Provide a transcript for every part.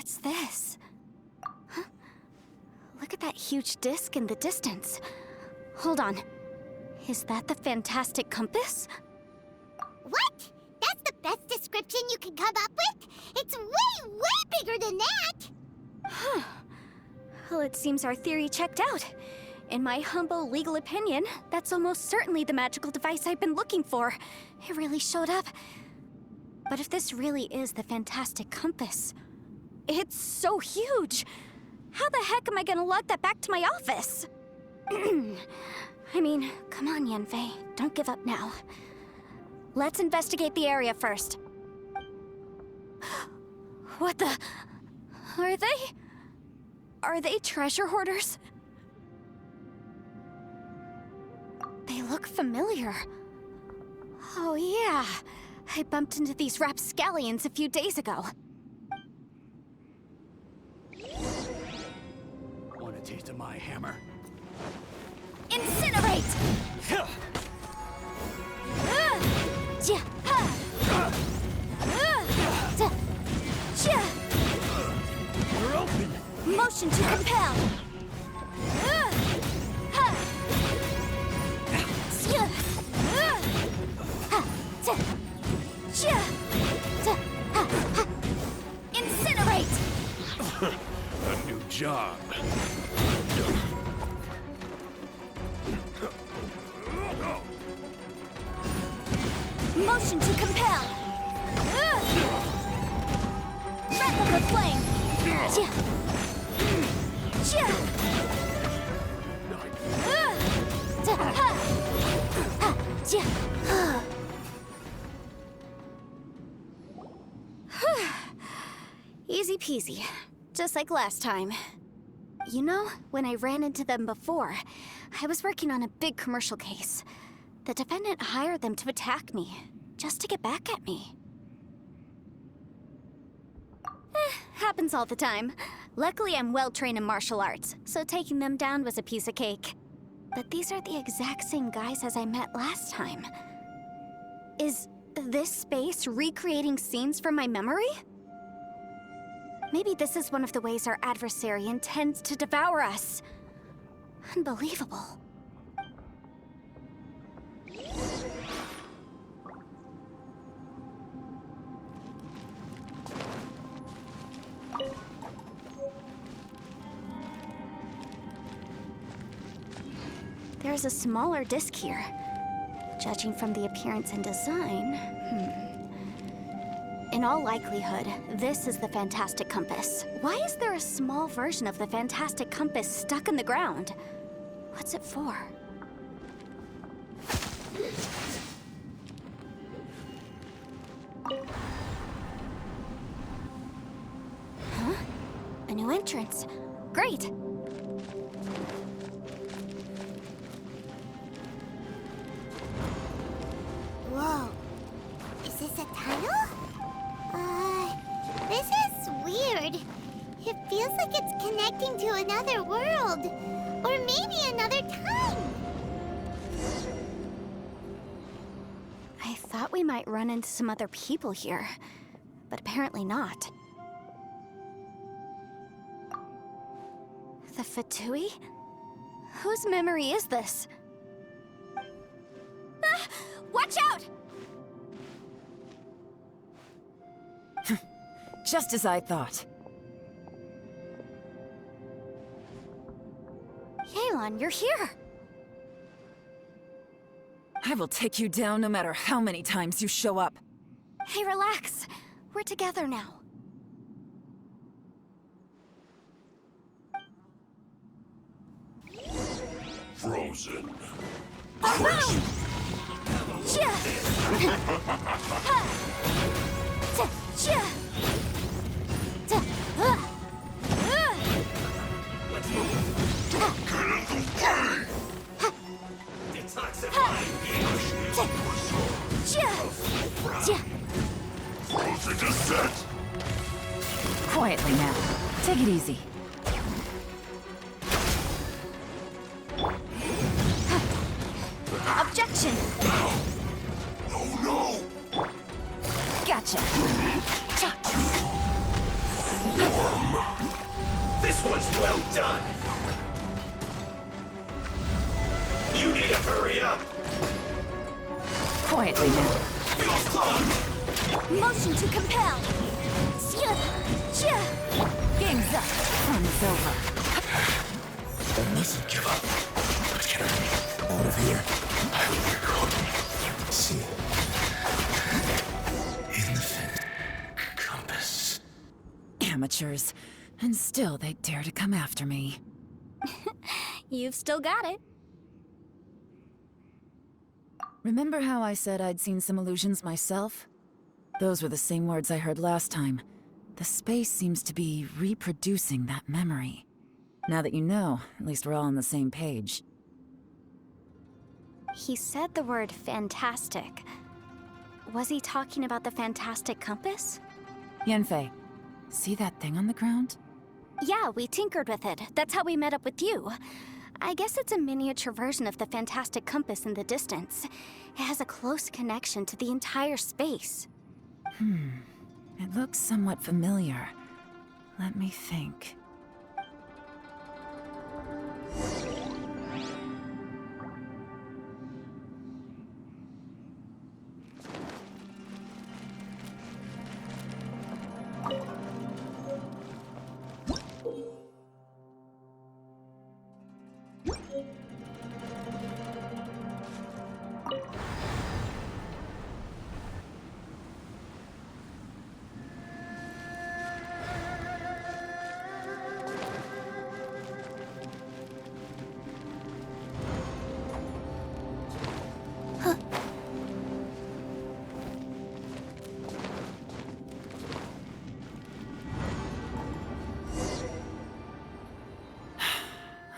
What's this? Huh? Look at that huge disc in the distance. Hold on. Is that the fantastic compass? What? That's the best description you can come up with? It's way, way bigger than that! Huh. Well, it seems our theory checked out. In my humble legal opinion, that's almost certainly the magical device I've been looking for. It really showed up. But if this really is the fantastic compass, it's so huge! How the heck am I gonna lug that back to my office? I mean, come on, Yanfei. Don't give up now. Let's investigate the area first. What the... Are they treasure hoarders? They look familiar. Oh yeah, I bumped into these rapscallions a few days ago. Want a taste of my hammer? Incinerate! We're open! Motion to compel! Incinerate! A new job. Motion to compel! Breath of the flame! Easy peasy, just like last time. You know, when I ran into them before, I was working on a big commercial case. The defendant hired them to attack me, just to get back at me. Happens all the time. Luckily, I'm well-trained in martial arts, so taking them down was a piece of cake. But these are the exact same guys as I met last time. Is this space recreating scenes from my memory? Maybe this is one of the ways our adversary intends to devour us. Unbelievable. There's a smaller disc here. Judging from the appearance and design, In all likelihood, this is the fantastic compass. Why is there a small version of the fantastic compass stuck in the ground? What's it for? Huh? A new entrance. Great! Whoa. Is this a tunnel? This is weird. It feels like it's connecting to another world. Or maybe another time. I thought we might run into some other people here, but apparently not. The Fatui? Whose memory is this? Ah! Watch out! Just as I thought. Yelan, you're here! I will take you down no matter how many times you show up. Hey, relax. We're together now. Frozen. Boom! Chia! Ha! Chia! Frozen descent. Quietly now. Take it easy. Objection! Oh no! Gotcha. Your This was well done. You need to hurry up. Quietly now. You're fucked. Motion to compel. Game's up. Fun's over. I mustn't give up. But get her out of here. I will be good. See. In the compass. Amateurs. And still they dare to come after me. You've still got it. Remember how I said I'd seen some illusions myself? Those were the same words I heard last time. The space seems to be reproducing that memory. Now that you know, at least we're all on the same page. He said the word fantastic. Was he talking about the fantastic compass? Yanfei, see that thing on the ground? Yeah, we tinkered with it. That's how we met up with you. I guess it's a miniature version of the fantastic compass in the distance. It has a close connection to the entire space. It looks somewhat familiar. Let me think.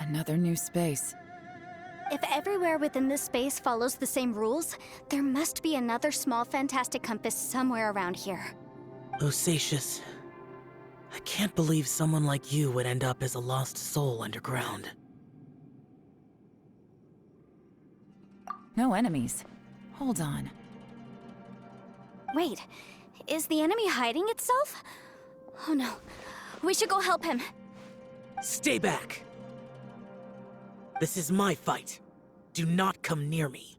Another new space. If everywhere within this space follows the same rules, there must be another small fantastic compass somewhere around here. Osatius, I can't believe someone like you would end up as a lost soul underground. No enemies. Hold on. Wait, is the enemy hiding itself? Oh no, we should go help him. Stay back! This is my fight. Do not come near me.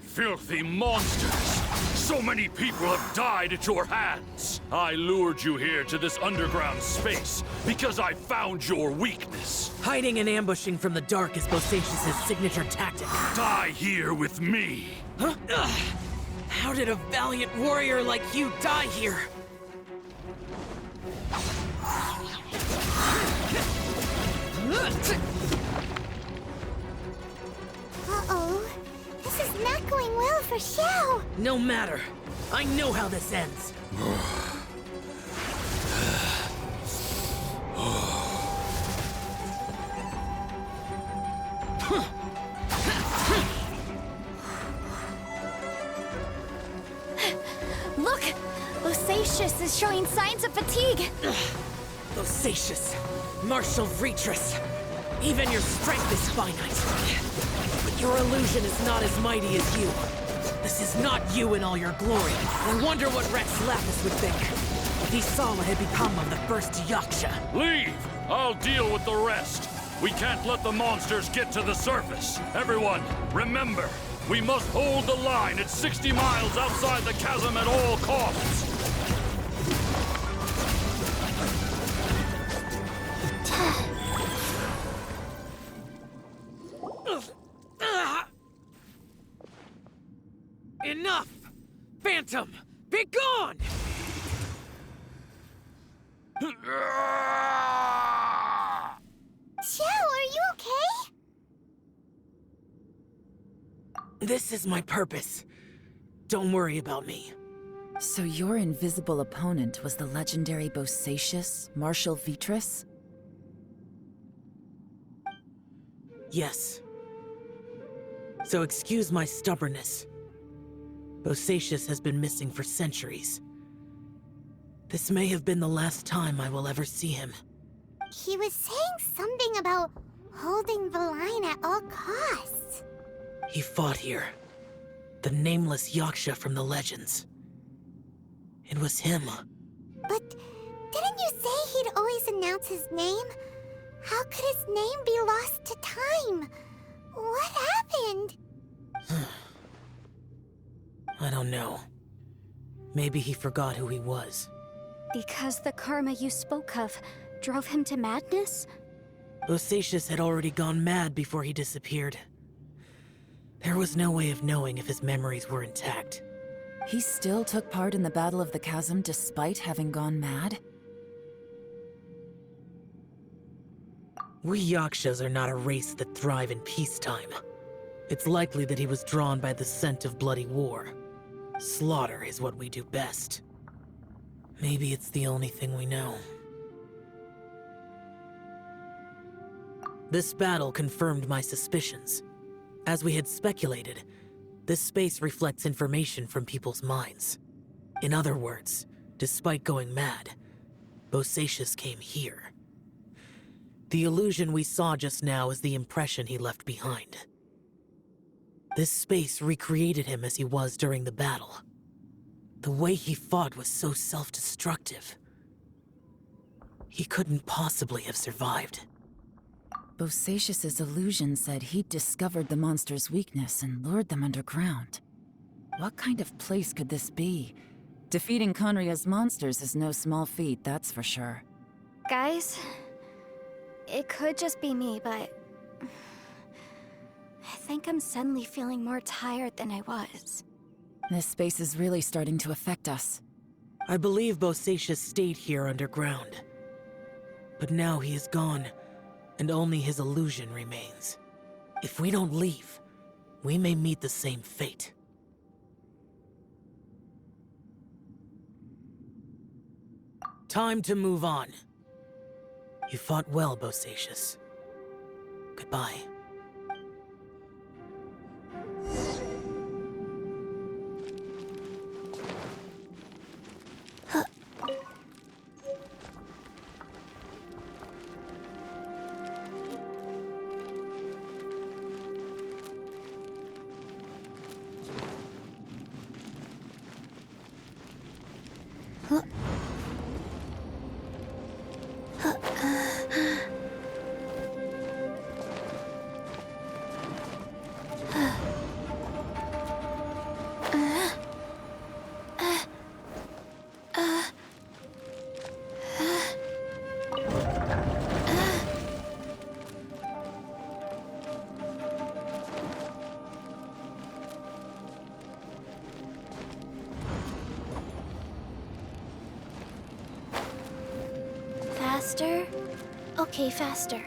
Filthy monsters! So many people have died at your hands! I lured you here to this underground space because I found your weakness. Hiding and ambushing from the dark is Bosatius' signature tactic. Die here with me! Huh? Ugh. How did a valiant warrior like you die here? Uh-oh. This is not going well for Xiao. No matter. I know how this ends. Look! Osatius is showing signs of fatigue! Osatius, Martial Retris. Even your strength is finite. But your illusion is not as mighty as you. This is not you in all your glory. I wonder what Rex Lapis would think if he saw what had become of the first Yaksha. Leave! I'll deal with the rest. We can't let the monsters get to the surface. Everyone, remember, we must hold the line at 60 miles outside the chasm at all costs. Enough! Phantom, be gone! Xiao, are you okay? This is my purpose. Don't worry about me. So your invisible opponent was the legendary Bosatius, Martial Vitris? Yes. So excuse my stubbornness. Bosatius has been missing for centuries. This may have been the last time I will ever see him. He was saying something about holding the line at all costs. He fought here. The nameless Yaksha from the legends. It was him. But he'd always announce his name. How could his name be lost to time? What happened? I don't know. Maybe he forgot who he was. Because the karma you spoke of drove him to madness? Bosacius had already gone mad before he disappeared. There was no way of knowing if his memories were intact. He still took part in the Battle of the Chasm despite having gone mad? We Yakshas are not a race that thrive in peacetime. It's likely that he was drawn by the scent of bloody war. Slaughter is what we do best. Maybe it's the only thing we know. This battle confirmed my suspicions. As we had speculated, this space reflects information from people's minds. In other words, despite going mad, Bosacius came here. The illusion we saw just now is the impression he left behind. This space recreated him as he was during the battle. The way he fought was so self-destructive. He couldn't possibly have survived. Bosacius's illusion said he'd discovered the monster's weakness and lured them underground. What kind of place could this be? Defeating Conria's monsters is no small feat, that's for sure. Guys, it could just be me, but I think I'm suddenly feeling more tired than I was. This space is really starting to affect us. I believe Bosacius stayed here underground. But now he is gone, and only his illusion remains. If we don't leave, we may meet the same fate. Time to move on. You fought well, Bosacius. Goodbye. Faster? Okay, faster.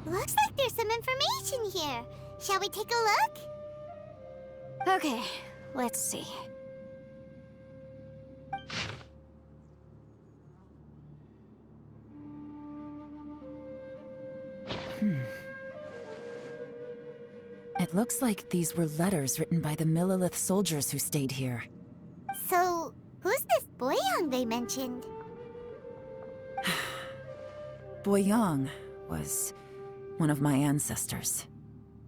Looks like there's some information here. Shall we take a look? Okay, let's see. It looks like these were letters written by the Millelith soldiers who stayed here. So, who's this Boyang they mentioned? Boyang was one of my ancestors.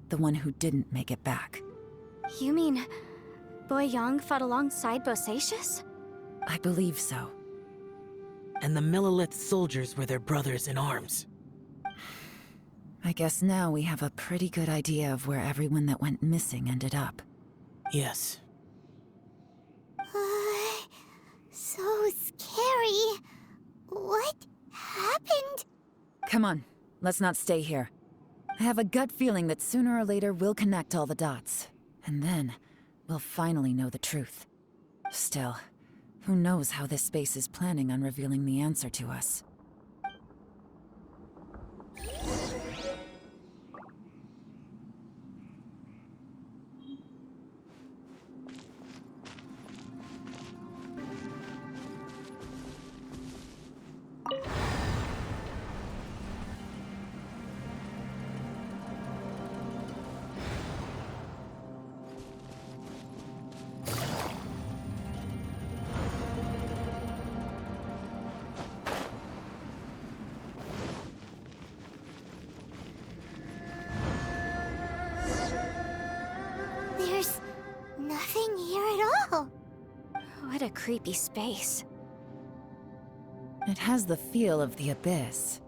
The one who didn't make it back. You mean Boyang fought alongside Bosacius? I believe so. And the Millelith soldiers were their brothers in arms. I guess now we have a pretty good idea of where everyone that went missing ended up. Yes. So scary. What happened? Come on, let's not stay here. I have a gut feeling that sooner or later we'll connect all the dots. And then, we'll finally know the truth. Still, who knows how this space is planning on revealing the answer to us. There's nothing here at all. What a creepy space. It has the feel of the Abyss.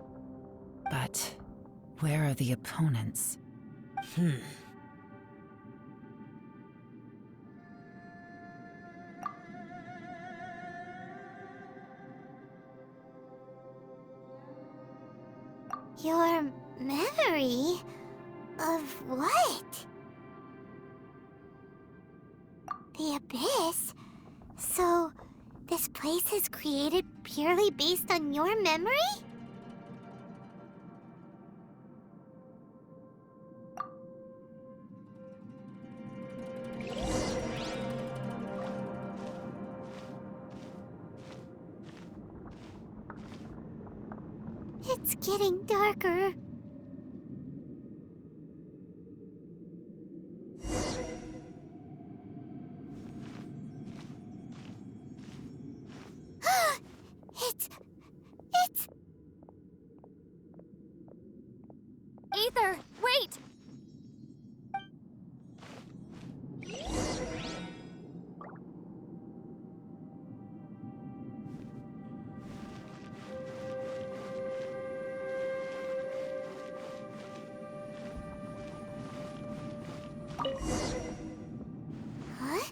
But where are the opponents? Your memory of what? The Abyss? So, this place is created purely based on your memory? It's getting darker. It's... Aether, wait! Huh?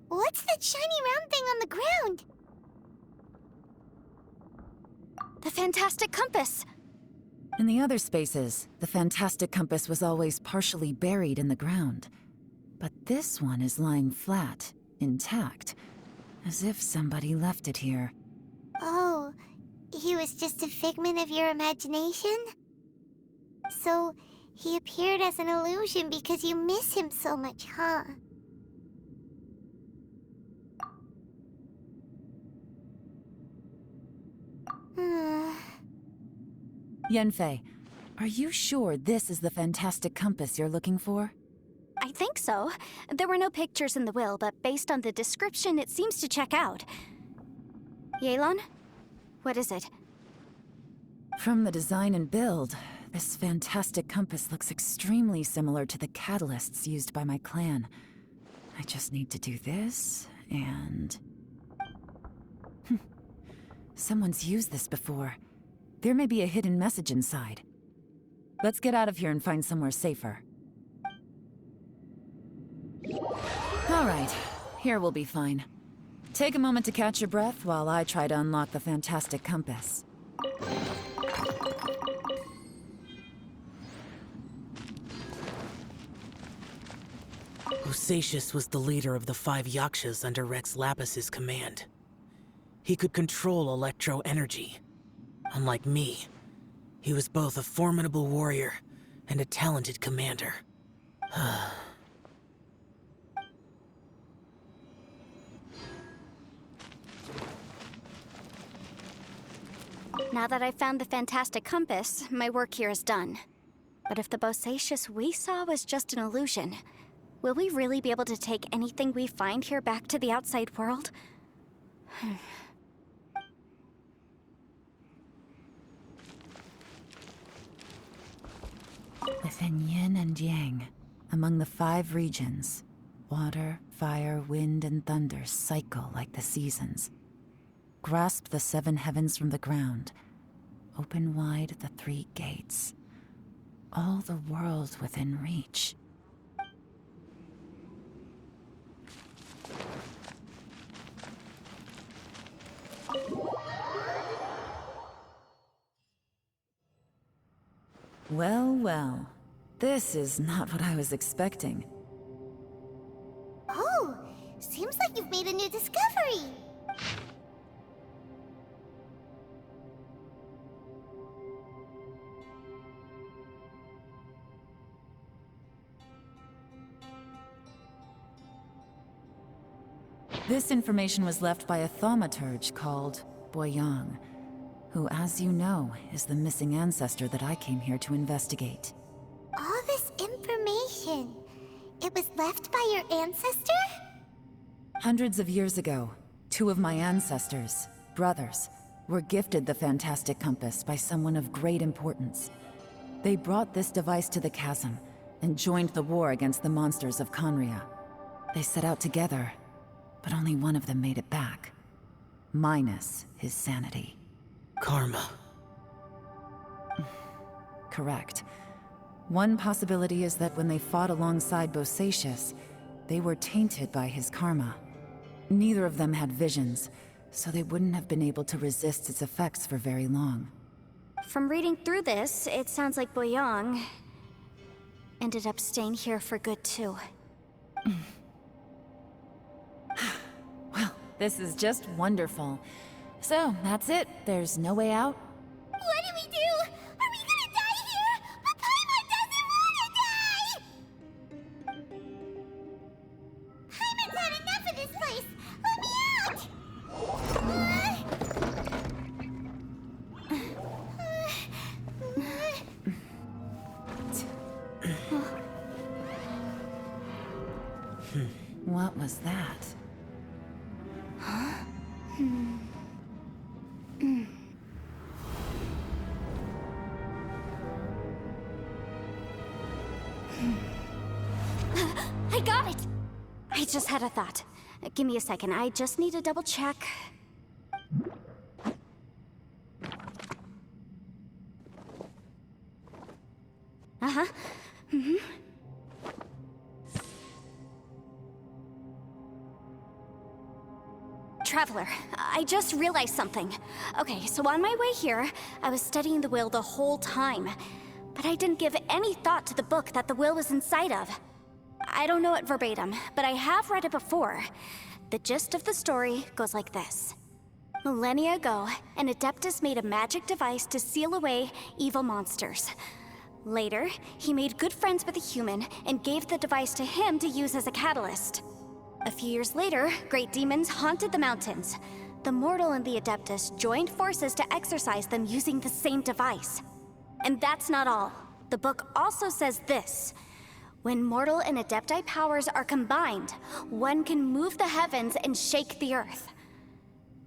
What's that shiny round thing on the ground? The fantastic compass! In the other spaces, the fantastic compass was always partially buried in the ground. But this one is lying flat, intact, as if somebody left it here. Oh, he was just a figment of your imagination? So, he appeared as an illusion because you miss him so much, huh? Yanfei, are you sure this is the fantastic compass you're looking for? I think so. There were no pictures in the will, but based on the description, it seems to check out. Yelan? What is it? From the design and build, this fantastic compass looks extremely similar to the catalysts used by my clan. I just need to do this, and... Someone's used this before. There may be a hidden message inside. Let's get out of here and find somewhere safer. All right, here we'll be fine. Take a moment to catch your breath while I try to unlock the fantastic compass. Osatius was the leader of the 5 Yakshas under Rex Lapis's command. He could control electro energy. Unlike me, he was both a formidable warrior and a talented commander. Now that I've found the fantastic compass, my work here is done. But if the Bosacius we saw was just an illusion, will we really be able to take anything we find here back to the outside world? Within yin and yang, among the 5 regions, water, fire, wind, and thunder cycle like the seasons. Grasp the 7 heavens from the ground. Open wide the 3 gates. All the world within reach. Well, well. This is not what I was expecting. Oh, Seems like you've made a new discovery. This information was left by a thaumaturge called Boyang, who, as you know, is the missing ancestor that I came here to investigate. All this information, it was left by your ancestor? Hundreds of years ago, two of my ancestors, brothers, were gifted the fantastic compass by someone of great importance. They brought this device to the chasm and joined the war against the monsters of Conria. They set out together, but only one of them made it back. Minus his sanity. Karma. Correct. One possibility is that when they fought alongside Bosacius, they were tainted by his karma. Neither of them had visions, so they wouldn't have been able to resist its effects for very long. From reading through this, it sounds like Boyang ended up staying here for good too. Well, this is just wonderful. So, that's it. There's no way out? What do we do? Are we gonna die here? But Paimon doesn't wanna die! Paimon's had enough of this place! Let me out! What was that? I got it! I just had a thought. Give me a second, I just need to double check. Uh-huh. Traveler, I just realized something. Okay, so on my way here, I was studying the will the whole time. But I didn't give any thought to the book that the will was inside of. I don't know it verbatim, but I have read it before. The gist of the story goes like this. Millennia ago, an Adeptus made a magic device to seal away evil monsters. Later, he made good friends with a human and gave the device to him to use as a catalyst. A few years later, great demons haunted the mountains. The mortal and the Adeptus joined forces to exorcise them using the same device. And that's not all. The book also says this. When mortal and Adepti powers are combined, one can move the heavens and shake the earth.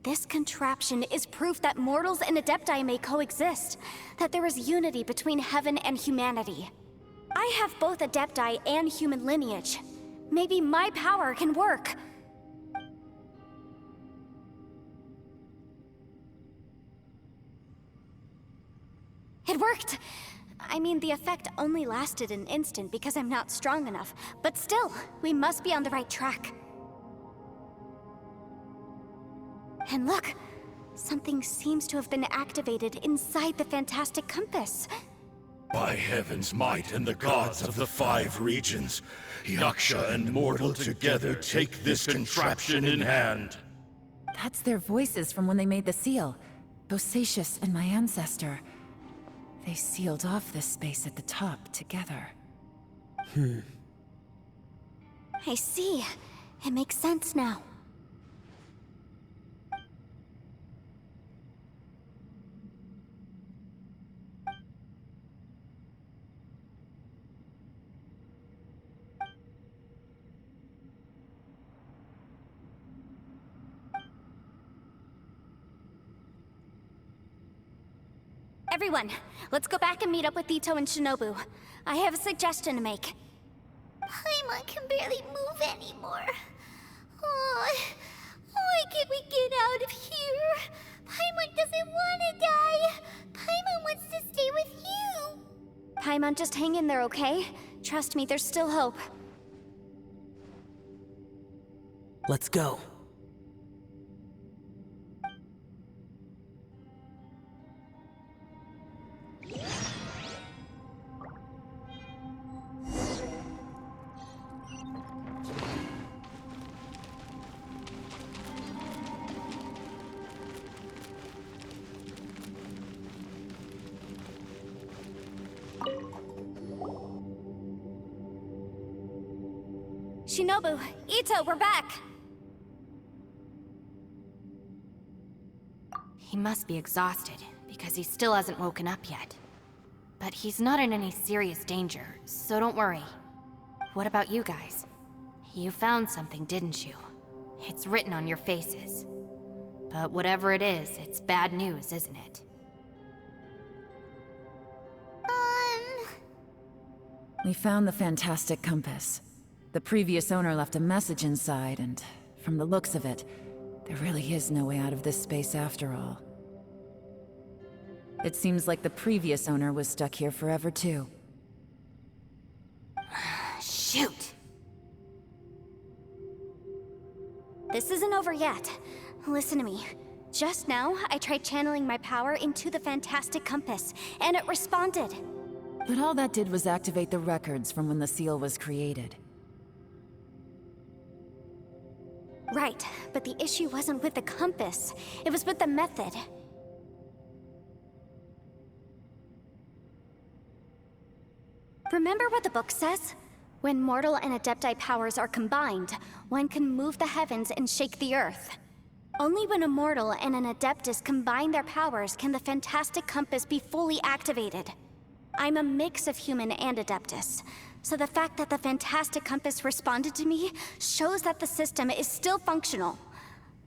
This contraption is proof that mortals and Adepti may coexist, that there is unity between heaven and humanity. I have both Adepti and human lineage. Maybe my power can work. It worked! I mean, the effect only lasted an instant because I'm not strong enough, but still, we must be on the right track. And look, something seems to have been activated inside the fantastic compass. By heaven's might and the gods of the 5 regions, Yaksha and mortal together take this contraption in hand. That's their voices from when they made the seal. Bosacius and my ancestor. They sealed off this space at the top together. I see. It makes sense now. Everyone, let's go back and meet up with Ito and Shinobu. I have a suggestion to make. Paimon can barely move anymore. Oh, why can't we get out of here? Paimon doesn't want to die. Paimon wants to stay with you. Paimon, just hang in there, okay? Trust me, there's still hope. Let's go. Shinobu, Ito, we're back! He must be exhausted, because he still hasn't woken up yet. But he's not in any serious danger, so don't worry. What about you guys? You found something, didn't you? It's written on your faces. But whatever it is, it's bad news, isn't it? We found the fantastic compass. The previous owner left a message inside, and from the looks of it, there really is no way out of this space after all. It seems like the previous owner was stuck here forever too. Shoot! This isn't over yet. Listen to me. Just now, I tried channeling my power into the fantastic compass, and it responded. But all that did was activate the records from when the seal was created. Right, but the issue wasn't with the compass. It was with the method. Remember what the book says? When mortal and adepti powers are combined, one can move the heavens and shake the earth. Only when a mortal and an adeptus combine their powers can the fantastic compass be fully activated. I'm a mix of human and adeptus, so the fact that the fantastic compass responded to me shows that the system is still functional.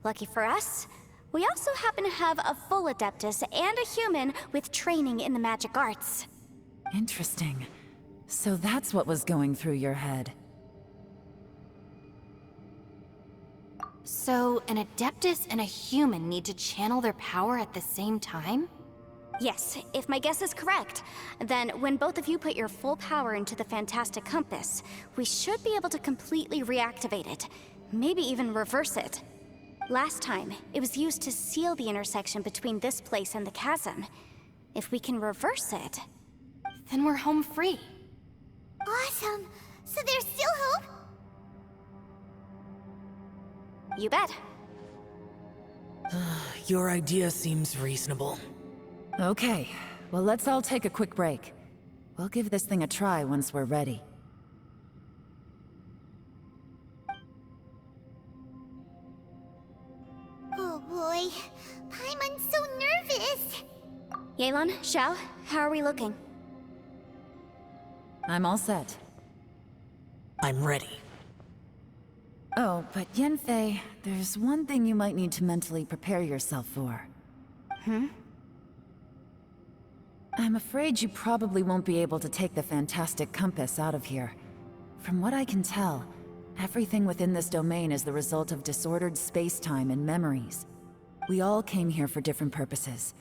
Lucky for us, we also happen to have a full adeptus and a human with training in the magic arts. Interesting. So that's what was going through your head. So, an adeptus and a human need to channel their power at the same time? Yes, if my guess is correct, then when both of you put your full power into the fantastic compass, we should be able to completely reactivate it, maybe even reverse it. Last time, it was used to seal the intersection between this place and the chasm. If we can reverse it, Then we're home free. Awesome! So there's still hope? you bet. Your idea seems reasonable. Okay, well let's all take a quick break. We'll give this thing a try once we're ready. Oh boy, Paimon's so nervous! Yelan, Xiao, how are we looking? I'm all set. I'm ready. Oh, but Yanfei, there's one thing you might need to mentally prepare yourself for. I'm afraid you probably won't be able to take the fantastic compass out of here. From what I can tell, everything within this domain is the result of disordered space-time and memories. We all came here for different purposes,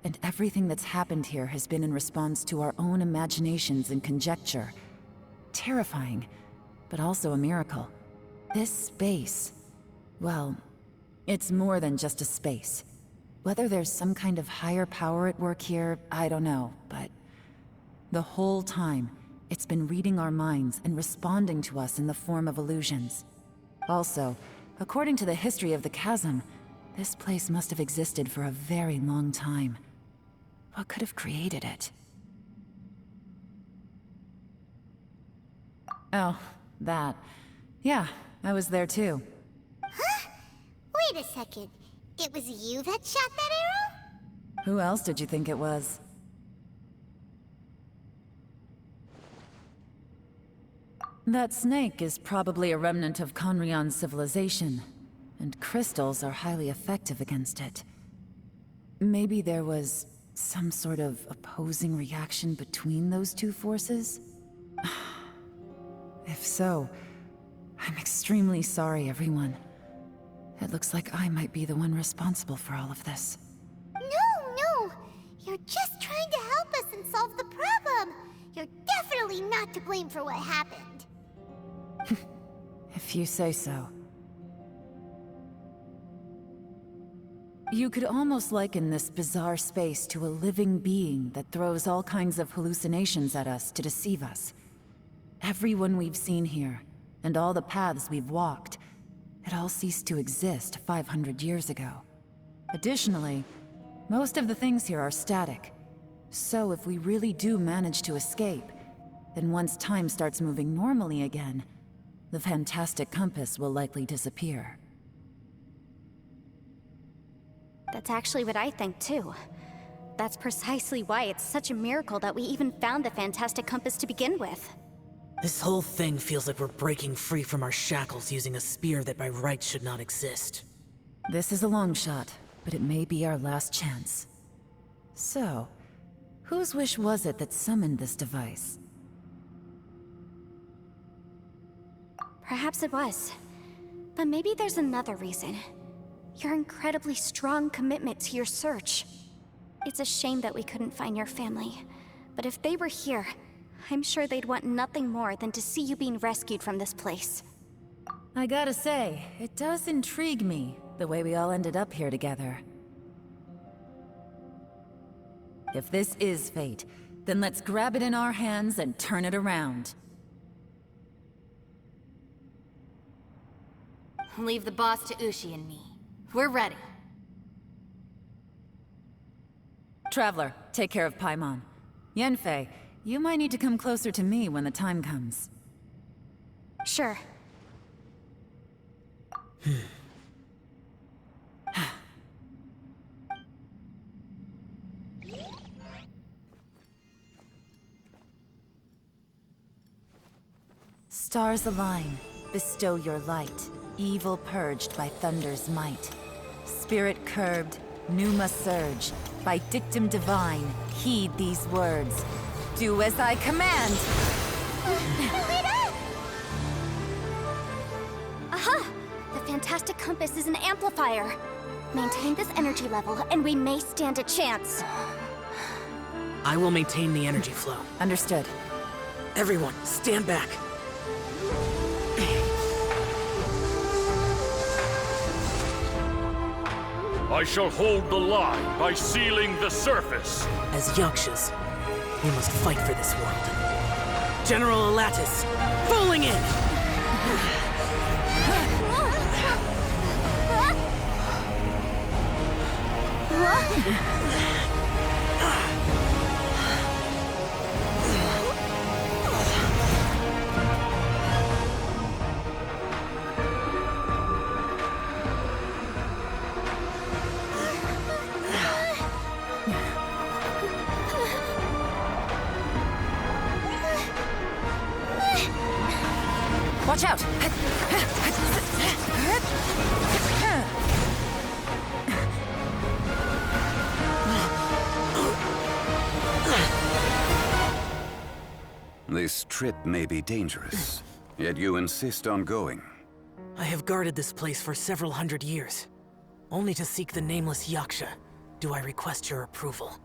and everything that's happened here has been in response to our own imaginations and conjecture. Terrifying, but also a miracle. This space, well, it's more than just a space. Whether there's some kind of higher power at work here, I don't know, but the whole time, it's been reading our minds and responding to us in the form of illusions. Also, according to the history of the chasm, this place must have existed for a very long time. What could have created it? Oh, that. Yeah, I was there too. Huh? Wait a second. It was you that shot that arrow? Who else did you think it was? That snake is probably a remnant of Conrion's civilization, and crystals are highly effective against it. Maybe there was some sort of opposing reaction between those two forces? If so, I'm extremely sorry, everyone. It looks like I might be the one responsible for all of this. No! You're just trying to help us and solve the problem! You're definitely not to blame for what happened. If you say so. You could almost liken this bizarre space to a living being that throws all kinds of hallucinations at us to deceive us. Everyone we've seen here, and all the paths we've walked, it all ceased to exist 500 years ago. Additionally, most of the things here are static. So if we really do manage to escape, then once time starts moving normally again, the fantastic compass will likely disappear. That's actually what I think too. That's precisely why it's such a miracle that we even found the fantastic compass to begin with. This whole thing feels like we're breaking free from our shackles using a spear that by rights should not exist. This is a long shot, but it may be our last chance. So, whose wish was it that summoned this device? Perhaps it was. But maybe there's another reason. Your incredibly strong commitment to your search. It's a shame that we couldn't find your family. But if they were here, I'm sure they'd want nothing more than to see you being rescued from this place. I gotta say, it does intrigue me, the way we all ended up here together. If this is fate, then let's grab it in our hands and turn it around. Leave the boss to Ushi and me. We're ready. Traveler, take care of Paimon. Yanfei, you might need to come closer to me when the time comes. Sure. Stars align, bestow your light. Evil purged by thunder's might. Spirit curbed, pneuma surge. By dictum divine, heed these words. Do as I command! Aha! The fantastic compass is an amplifier. Maintain this energy level, and we may stand a chance. I will maintain the energy flow. Understood. Everyone, stand back. I shall hold the line by sealing the surface. As Yakshas, we must fight for this world. General Elatus, falling in! Watch out! This trip may be dangerous, yet you insist on going. I have guarded this place for several hundred years. Only to seek the nameless Yaksha, do I request your approval.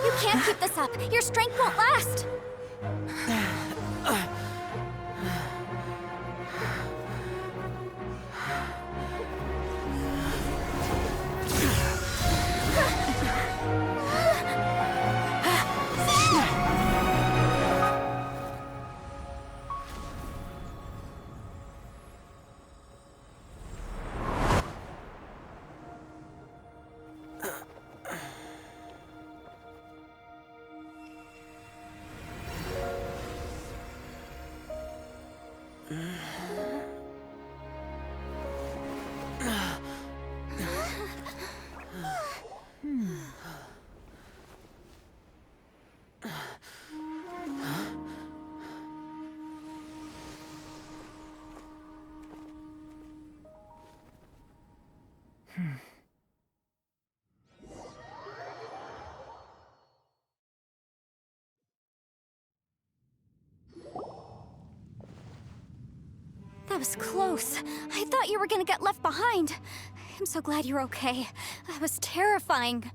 You can't keep this up. Your strength won't last. That was close. I thought you were gonna get left behind. I'm so glad you're okay. That was terrifying.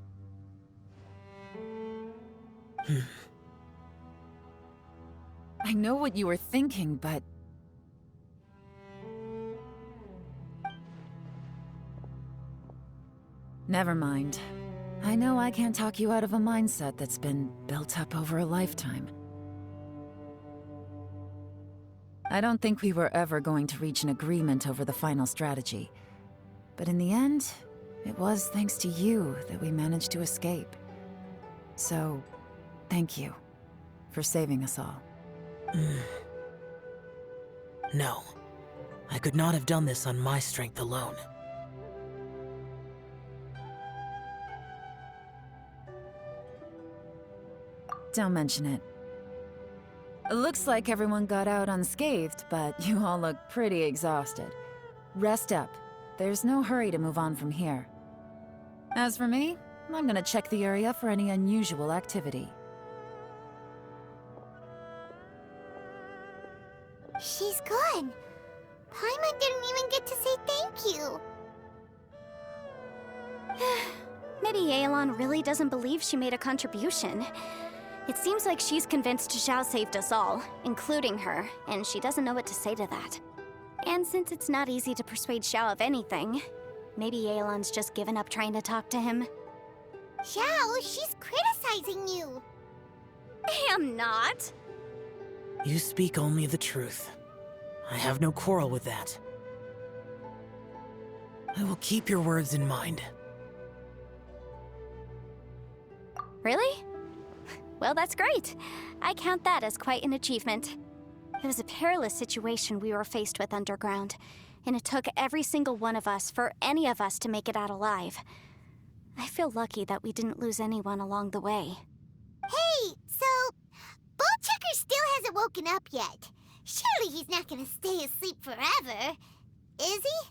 I know what you were thinking, but... Never mind. I know I can't talk you out of a mindset that's been built up over a lifetime. I don't think we were ever going to reach an agreement over the final strategy. But in the end, it was thanks to you that we managed to escape. So, thank you for saving us all. No. I could not have done this on my strength alone. Don't mention it. It looks like everyone got out unscathed, but you all look pretty exhausted. Rest up. There's no hurry to move on from here. As for me, I'm gonna check the area for any unusual activity. She's gone. Paimon didn't even get to say thank you. Maybe Yelan really doesn't believe she made a contribution. It seems like she's convinced Xiao saved us all, including her, and she doesn't know what to say to that. And since it's not easy to persuade Xiao of anything, maybe Yelan's just given up trying to talk to him. Xiao, she's criticizing you. I am not. You speak only the truth. I have no quarrel with that. I will keep your words in mind. Really? Well, that's great. I count that as quite an achievement. It was a perilous situation we were faced with underground, and it took every single one of us for any of us to make it out alive. I feel lucky that we didn't lose anyone along the way. Hey, so Ballchecker still hasn't woken up yet. Surely he's not gonna stay asleep forever, is he?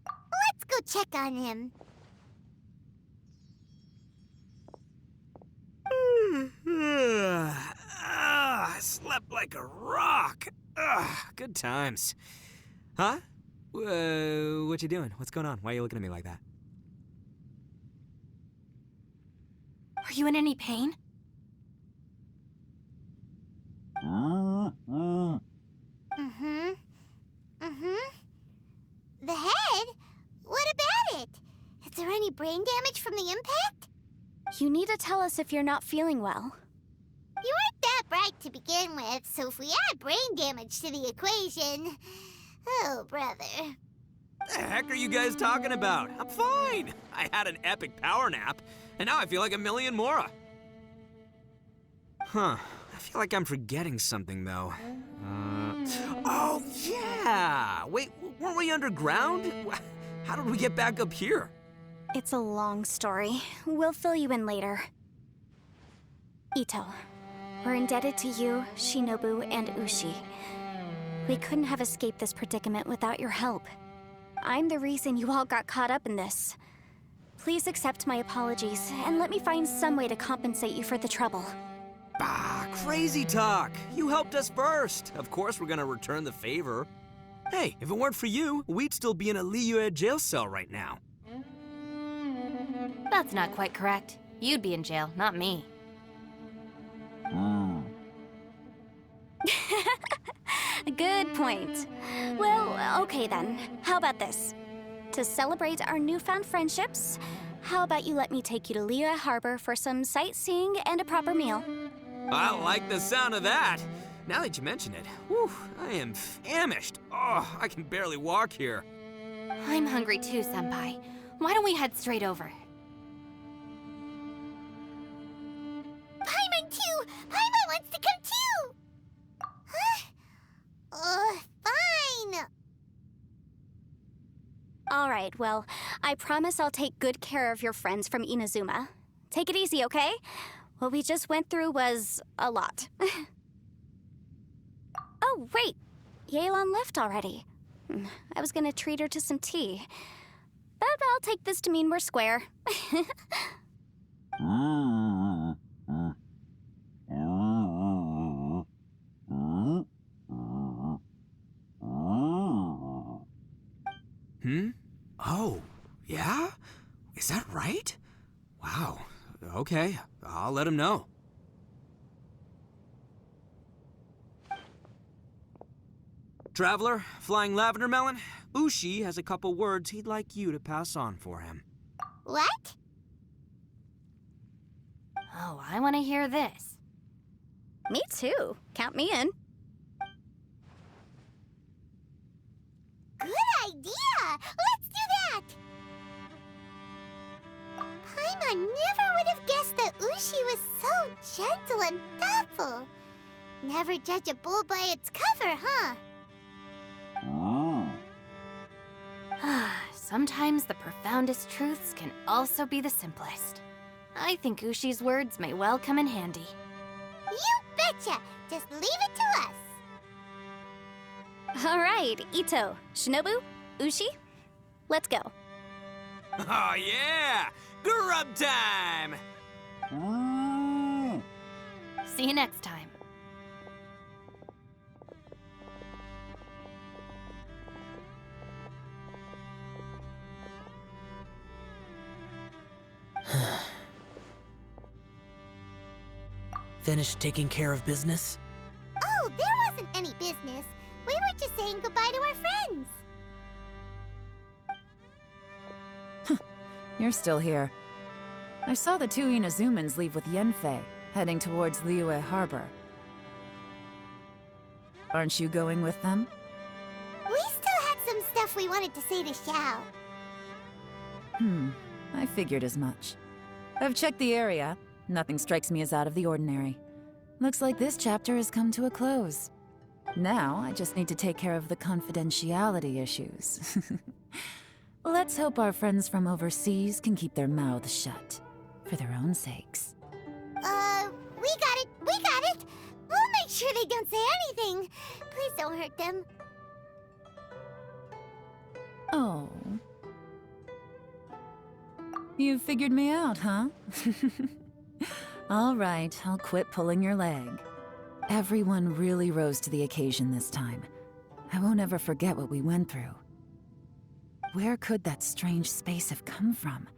Let's go check on him. I slept like a rock. Good times. Huh? What you doing? What's going on? Why are you looking at me like that? Are you in any pain? The head? What about it? Is there any brain damage from the impact? You need to tell us if you're not feeling well. You weren't that bright to begin with, so if we add brain damage to the equation... Oh, brother. The heck are you guys talking about? I'm fine. I had an epic power nap, and now I feel like a million more. Huh. I feel like I'm forgetting something, though. Oh, yeah! Wait, weren't we underground? How did we get back up here? It's a long story. We'll fill you in later. Ito, we're indebted to you, Shinobu, and Ushi. We couldn't have escaped this predicament without your help. I'm the reason you all got caught up in this. Please accept my apologies, and let me find some way to compensate you for the trouble. Bah, crazy talk. You helped us first. Of course we're gonna return the favor. Hey, if it weren't for you, we'd still be in a Liyue jail cell right now. That's not quite correct. You'd be in jail, not me. Good point. Well, okay then. How about this? To celebrate our newfound friendships, how about you let me take you to Liyue Harbor for some sightseeing and a proper meal? I like the sound of that. Now that you mention it, whew, I am famished. Oh, I can barely walk here. I'm hungry too, Senpai. Why don't we head straight over? Paimon too! Paimon wants to come too! well, I promise I'll take good care of your friends from Inazuma. Take it easy, okay? What we just went through was a lot. Oh, wait! Yelan left already. I was gonna treat her to some tea. But I'll take this to mean we're square. Oh, yeah? Is that right? Wow. Okay, I'll let him know. Traveler, Flying Lavender Melon, Ushi has a couple words he'd like you to pass on for him. What? Oh, I want to hear this. Me too. Count me in. Good idea! Let's do that! Paimon never would have guessed that Ushi was so gentle and thoughtful. Never judge a bull by its cover, huh? Sometimes the profoundest truths can also be the simplest. I think Ushi's words may well come in handy. You betcha! Just leave it to us. All right, Ito, Shinobu, Ushi, let's go. Oh yeah! Grub time! See you next time. Finished taking care of business? Oh, there wasn't any business. We were just saying goodbye to our friends. You're still here. I saw the two Inazumans leave with Yanfei, heading towards Liyue Harbor. Aren't you going with them? We still had some stuff we wanted to say to Xiao. I figured as much. I've checked the area. Nothing strikes me as out of the ordinary. Looks like this chapter has come to a close. Now, I just need to take care of the confidentiality issues. Let's hope our friends from overseas can keep their mouths shut. For their own sakes. We got it! We'll make sure they don't say anything. Please don't hurt them. Oh. You figured me out, huh? All right, I'll quit pulling your leg. Everyone really rose to the occasion this time. I won't ever forget what we went through. Where could that strange space have come from?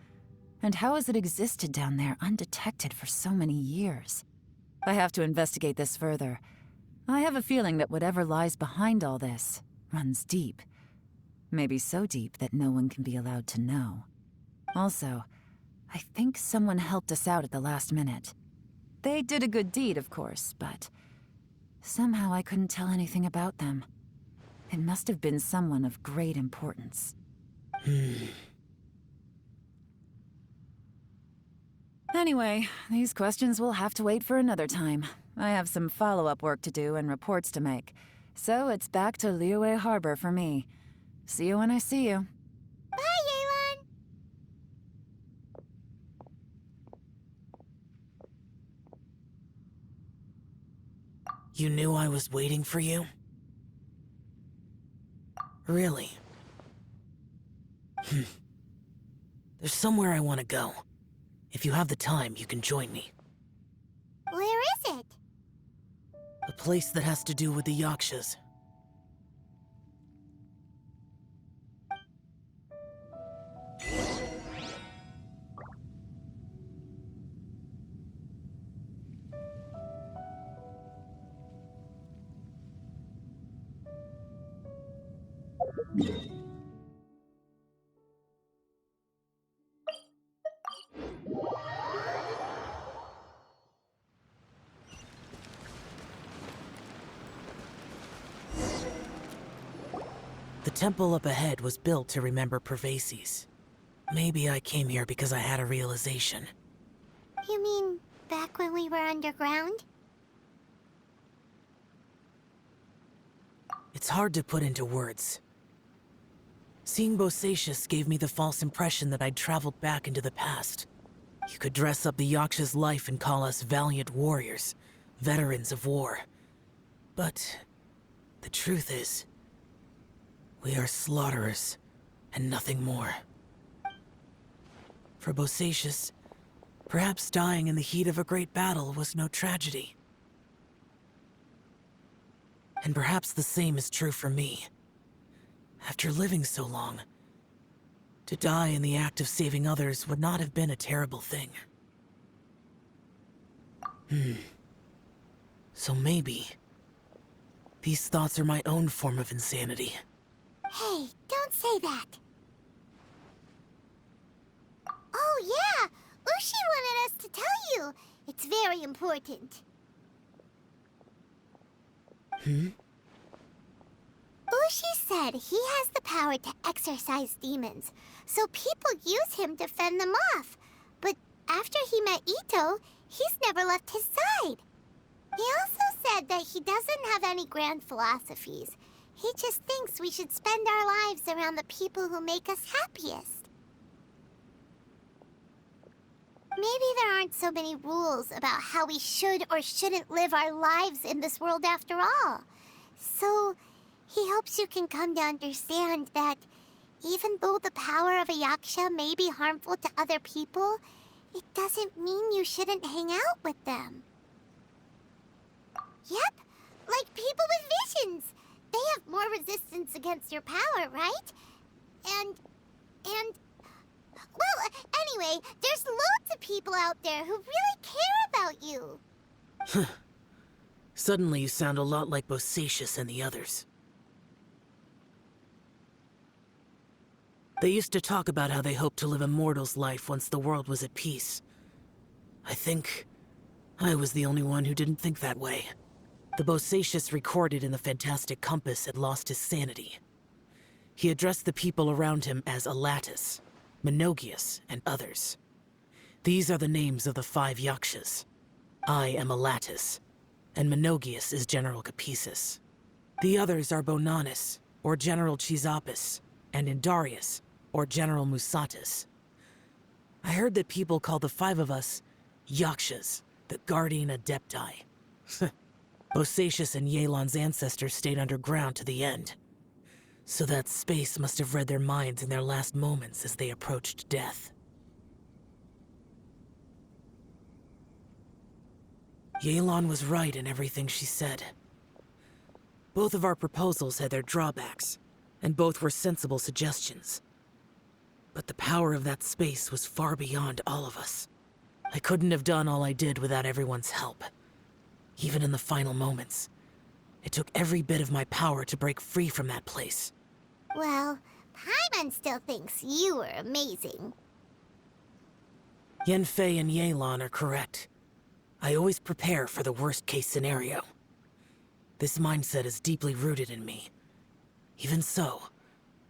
And how has it existed down there undetected for so many years? I have to investigate this further. I have a feeling that whatever lies behind all this runs deep. Maybe so deep that no one can be allowed to know. Also, I think someone helped us out at the last minute. They did a good deed, of course, but somehow I couldn't tell anything about them. It must have been someone of great importance. Anyway, these questions will have to wait for another time. I have some follow-up work to do and reports to make. So it's back to Liyue Harbor for me. See you when I see you. Bye, Yelan! You knew I was waiting for you? Really? There's somewhere I want to go. If you have the time, you can join me. Where is it? A place that has to do with the Yakshas. The temple up ahead was built to remember Pervases. Maybe I came here because I had a realization. You mean back when we were underground? It's hard to put into words. Seeing Bosacius gave me the false impression that I'd traveled back into the past. You could dress up the Yaksha's life and call us valiant warriors, veterans of war. But the truth is, we are slaughterers and nothing more. For Bosacius, perhaps dying in the heat of a great battle was no tragedy. And perhaps the same is true for me. After living so long, to die in the act of saving others would not have been a terrible thing. So maybe these thoughts are my own form of insanity. Hey, don't say that. Oh yeah, Ushi wanted us to tell you. It's very important. Ushi said he has the power to exorcise demons, so people use him to fend them off. But after he met Ito, he's never left his side. He also said that he doesn't have any grand philosophies. He just thinks we should spend our lives around the people who make us happiest. Maybe there aren't so many rules about how we should or shouldn't live our lives in this world after all. So, he hopes you can come to understand that even though the power of a yaksha may be harmful to other people, it doesn't mean you shouldn't hang out with them. Yep, like people with visions. They have more resistance against your power, right? And... Well, anyway, there's loads of people out there who really care about you. Suddenly you sound a lot like Bosacius and the others. They used to talk about how they hoped to live a mortal's life once the world was at peace. I think I was the only one who didn't think that way. The Bosacius recorded in the Fantastic Compass had lost his sanity. He addressed the people around him as Alatus, Menogius, and others. These are the names of the 5 Yakshas. I am Alatus, and Menogius is General Capisis. The others are Bonanis, or General Chisapis, and Indarius, or General Musatus. I heard that people call the 5 of us Yakshas, the Guardian Adepti. Bosacius and Yelan's ancestors stayed underground to the end. So that space must have read their minds in their last moments as they approached death. Yelan was right in everything she said. Both of our proposals had their drawbacks, and both were sensible suggestions. But the power of that space was far beyond all of us. I couldn't have done all I did without everyone's help. Even in the final moments, it took every bit of my power to break free from that place. Well, Paimon still thinks you were amazing. Yanfei and Yelan are correct. I always prepare for the worst-case scenario. This mindset is deeply rooted in me. Even so,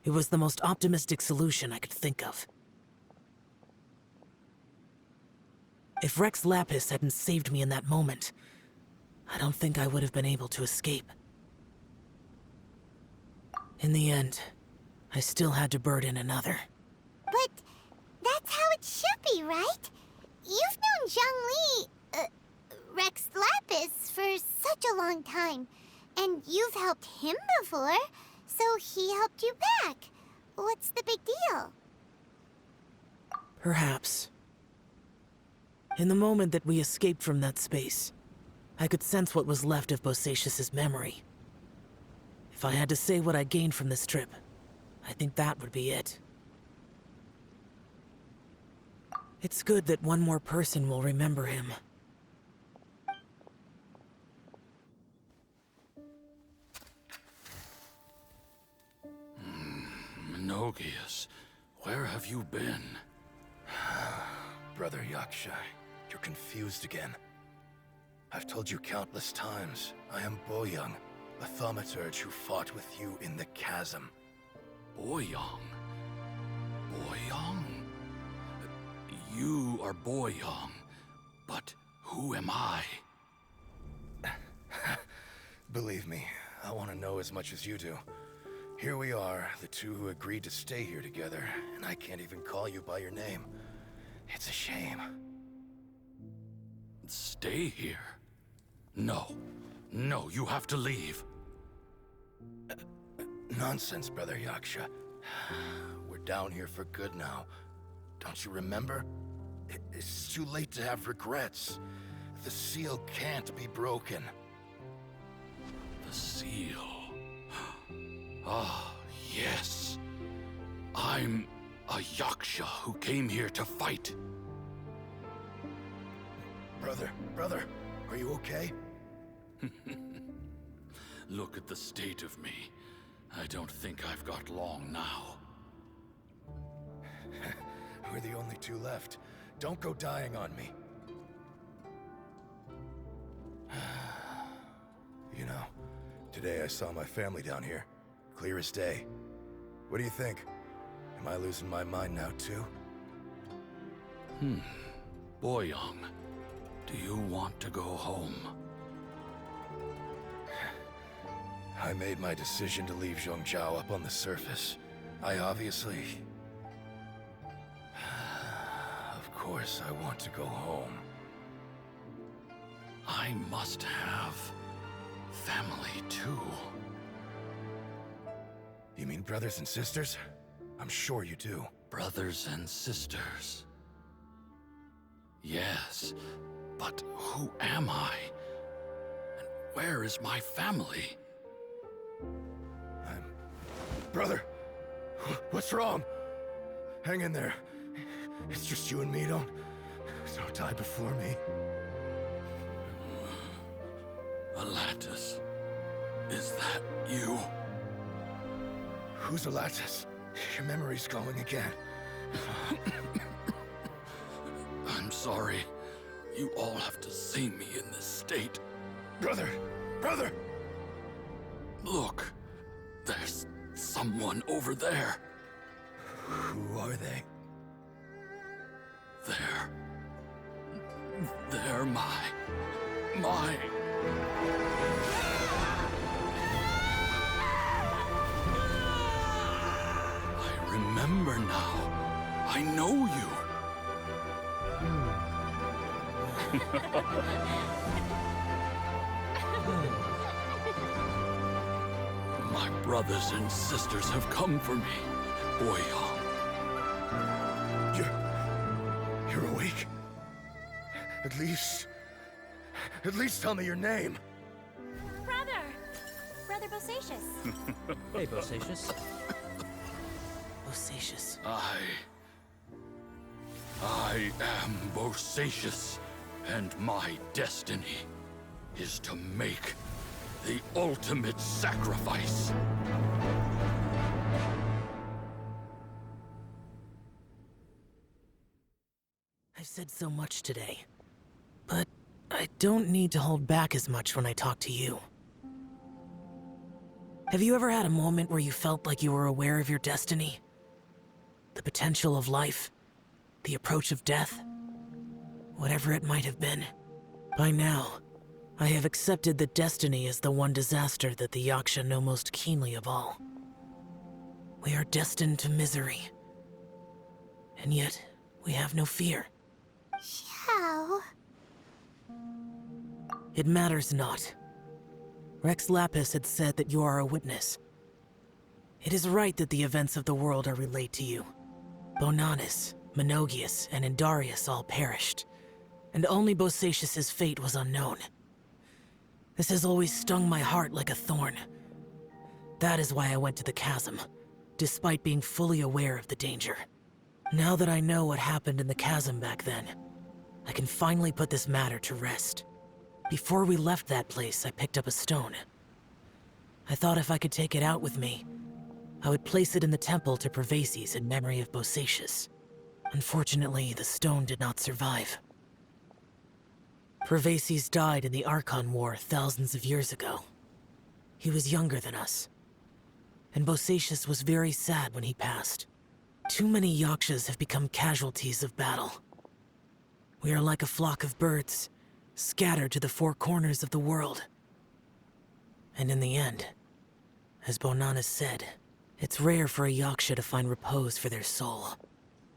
it was the most optimistic solution I could think of. If Rex Lapis hadn't saved me in that moment, I don't think I would have been able to escape. In the end, I still had to burden another. But that's how it should be, right? You've known Zhang Li, Rex Lapis, for such a long time. And you've helped him before, so he helped you back. What's the big deal? Perhaps. In the moment that we escaped from that space, I could sense what was left of Bosacius's memory. If I had to say what I gained from this trip, I think that would be it. It's good that one more person will remember him. Menogius, where have you been? Brother Yaksha, you're confused again. I've told you countless times, I am Boyoung, a thaumaturge who fought with you in the chasm. Boyoung? Boyoung? You are Boyoung, but who am I? Believe me, I want to know as much as you do. Here we are, the two who agreed to stay here together, and I can't even call you by your name. It's a shame. Stay here? No. No, you have to leave. Nonsense, Brother Yaksha. We're down here for good now. Don't you remember? It's too late to have regrets. The seal can't be broken. The seal. Ah, yes. I'm a Yaksha who came here to fight. Brother, are you okay? Look at the state of me. I don't think I've got long now. We're the only two left. Don't go dying on me. You know, today I saw my family down here. Clear as day. What do you think? Am I losing my mind now, too? Boyoung, do you want to go home? I made my decision to leave Zhongzhou up on the surface. I obviously... Of course I want to go home. I must have family too. You mean brothers and sisters? I'm sure you do. Brothers and sisters. Yes, but who am I? And where is my family? Brother, what's wrong? Hang in there. It's just you and me, don't die before me. Alatus, is that you? Who's Alatus? Your memory's going again. I'm sorry. You all have to see me in this state. Brother! Look, there's someone over there. Who are they? They're my... I remember now. I know you. My brothers and sisters have come for me, Boyoung. You're awake? At least tell me your name. Brother Bosacius. Hey, Bosacius. Bosacius. I am Bosacius, and my destiny is to make the ultimate sacrifice. I've said so much today, but I don't need to hold back as much when I talk to you. Have you ever had a moment where you felt like you were aware of your destiny? The potential of life? The approach of death? Whatever it might have been. By now, I have accepted that destiny is the one disaster that the Yaksha know most keenly of all. We are destined to misery. And yet, we have no fear. Xiao. It matters not. Rex Lapis had said that you are a witness. It is right that the events of the world are relayed to you. Bonanis, Menogias, and Indarius all perished, and only Bosacius's fate was unknown. This has always stung my heart like a thorn. That is why I went to the chasm, despite being fully aware of the danger. Now that I know what happened in the chasm back then, I can finally put this matter to rest. Before we left that place, I picked up a stone. I thought if I could take it out with me, I would place it in the temple to Pervases in memory of Bosacius. Unfortunately, the stone did not survive. Pervases died in the Archon War thousands of years ago. He was younger than us. And Bosacius was very sad when he passed. Too many Yakshas have become casualties of battle. We are like a flock of birds, scattered to the four corners of the world. And in the end, as Bonanis said, It's rare for a Yaksha to find repose for their soul.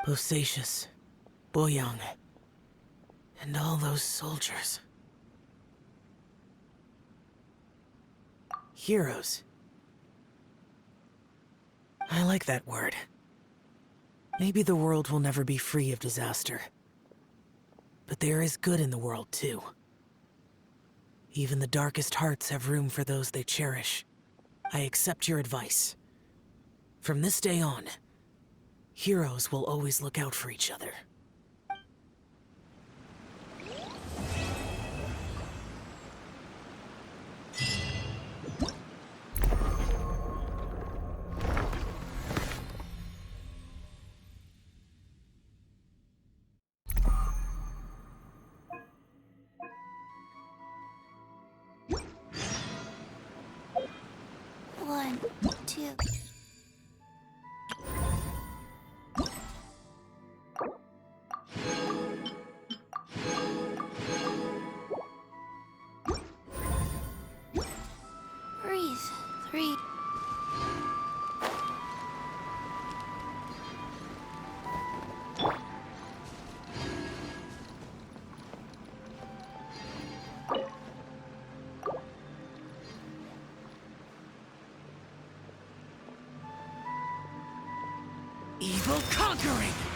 Bosacius, Boyang, and all those soldiers. Heroes. I like that word. Maybe the world will never be free of disaster. But there is good in the world, too. Even the darkest hearts have room for those they cherish. I accept your advice. From this day on, heroes will always look out for each other. One, two. Breathe. Three. Evil conquering!